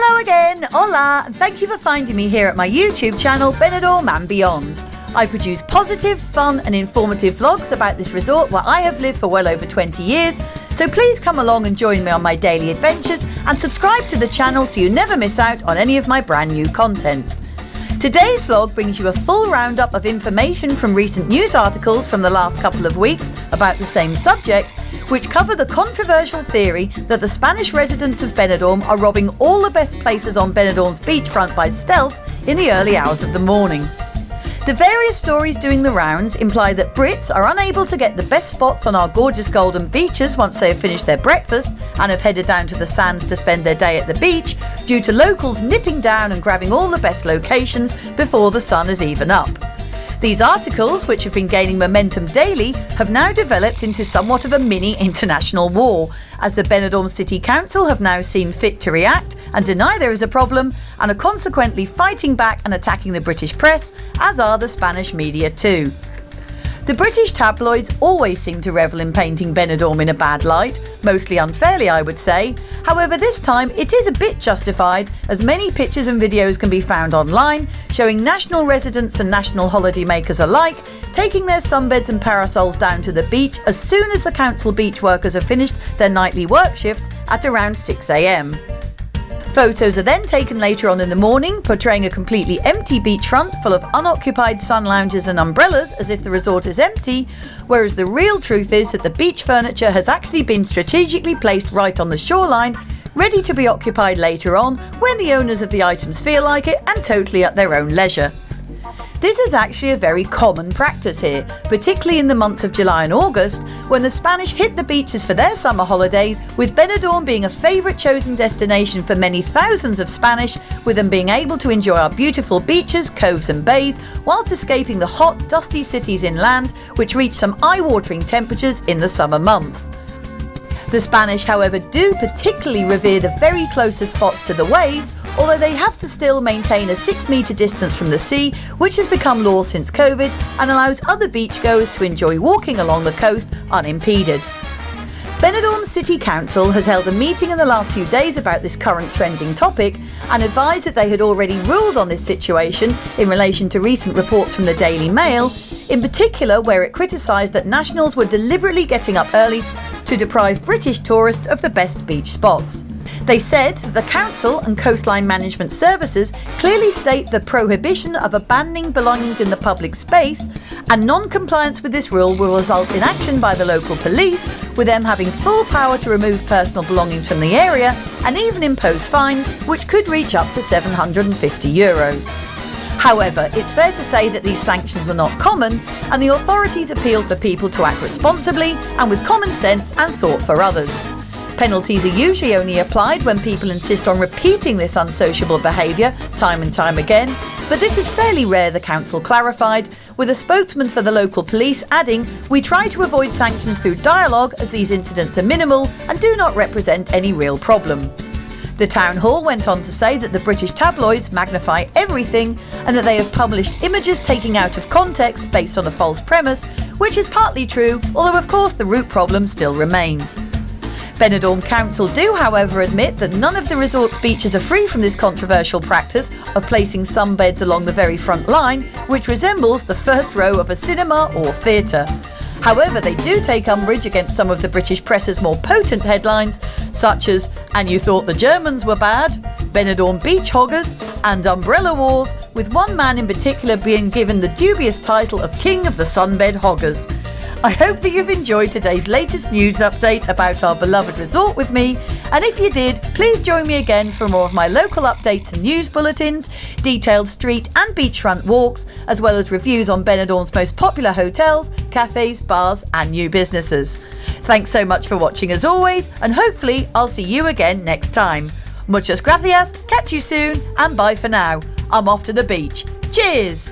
Hello again, hola, and thank you for finding me here at my YouTube channel, Benidorm and Beyond. I produce positive, fun and informative vlogs about this resort where I have lived for well over 20 years, so please come along and join me on my daily adventures and subscribe to the channel so you never miss out on any of my brand new content. Today's vlog brings you a full roundup of information from recent news articles from the last couple of weeks about the same subject, which cover the controversial theory that the Spanish residents of Benidorm are robbing all the best places on Benidorm's beachfront by stealth in the early hours of the morning. The various stories doing the rounds imply that Brits are unable to get the best spots on our gorgeous golden beaches once they have finished their breakfast and have headed down to the sands to spend their day at the beach, due to locals nipping down and grabbing all the best locations before the sun is even up. These articles, which have been gaining momentum daily, have now developed into somewhat of a mini international war, as the Benidorm City Council have now seen fit to react and deny there is a problem, and are consequently fighting back and attacking the British press, as are the Spanish media too. The British tabloids always seem to revel in painting Benidorm in a bad light, mostly unfairly I would say. However, this time it is a bit justified, as many pictures and videos can be found online showing national residents and national holidaymakers alike taking their sunbeds and parasols down to the beach as soon as the council beach workers have finished their nightly work shifts at around 6 a.m. Photos are then taken later on in the morning, portraying a completely empty beachfront full of unoccupied sun lounges and umbrellas as if the resort is empty, whereas the real truth is that the beach furniture has actually been strategically placed right on the shoreline, ready to be occupied later on when the owners of the items feel like it and totally at their own leisure. This is actually a very common practice here, particularly in the months of July and August, when the Spanish hit the beaches for their summer holidays, with Benidorm being a favourite chosen destination for many thousands of Spanish, with them being able to enjoy our beautiful beaches, coves and bays, whilst escaping the hot, dusty cities inland, which reach some eye-watering temperatures in the summer months. The Spanish, however, do particularly revere the very closest spots to the waves, although they have to still maintain a 6-metre distance from the sea, which has become law since COVID and allows other beachgoers to enjoy walking along the coast unimpeded. Benidorm City Council has held a meeting in the last few days about this current trending topic and advised that they had already ruled on this situation in relation to recent reports from the Daily Mail, in particular where it criticised that nationals were deliberately getting up early to deprive British tourists of the best beach spots. They said that the Council and Coastline Management Services clearly state the prohibition of abandoning belongings in the public space, and non-compliance with this rule will result in action by the local police, with them having full power to remove personal belongings from the area and even impose fines which could reach up to €750. However, it's fair to say that these sanctions are not common, and the authorities appeal for people to act responsibly and with common sense and thought for others. Penalties are usually only applied when people insist on repeating this unsociable behaviour time and time again, but this is fairly rare, the council clarified, with a spokesman for the local police adding, "We try to avoid sanctions through dialogue as these incidents are minimal and do not represent any real problem." The town hall went on to say that the British tabloids magnify everything and that they have published images taken out of context based on a false premise, which is partly true, although of course the root problem still remains. Benidorm Council do, however, admit that none of the resort's beaches are free from this controversial practice of placing sunbeds along the very front line, which resembles the first row of a cinema or theatre. However, they do take umbrage against some of the British press's more potent headlines, such as "And you thought the Germans were bad?", Benidorm beach hoggers, and umbrella wars, with one man in particular being given the dubious title of King of the Sunbed Hoggers. I hope that you've enjoyed today's latest news update about our beloved resort with me, and if you did, please join me again for more of my local updates and news bulletins, detailed street and beachfront walks, as well as reviews on Benidorm's most popular hotels, cafes, bars and new businesses. Thanks so much for watching as always, and hopefully I'll see you again next time. Muchas gracias, catch you soon, and bye for now. I'm off to the beach. Cheers!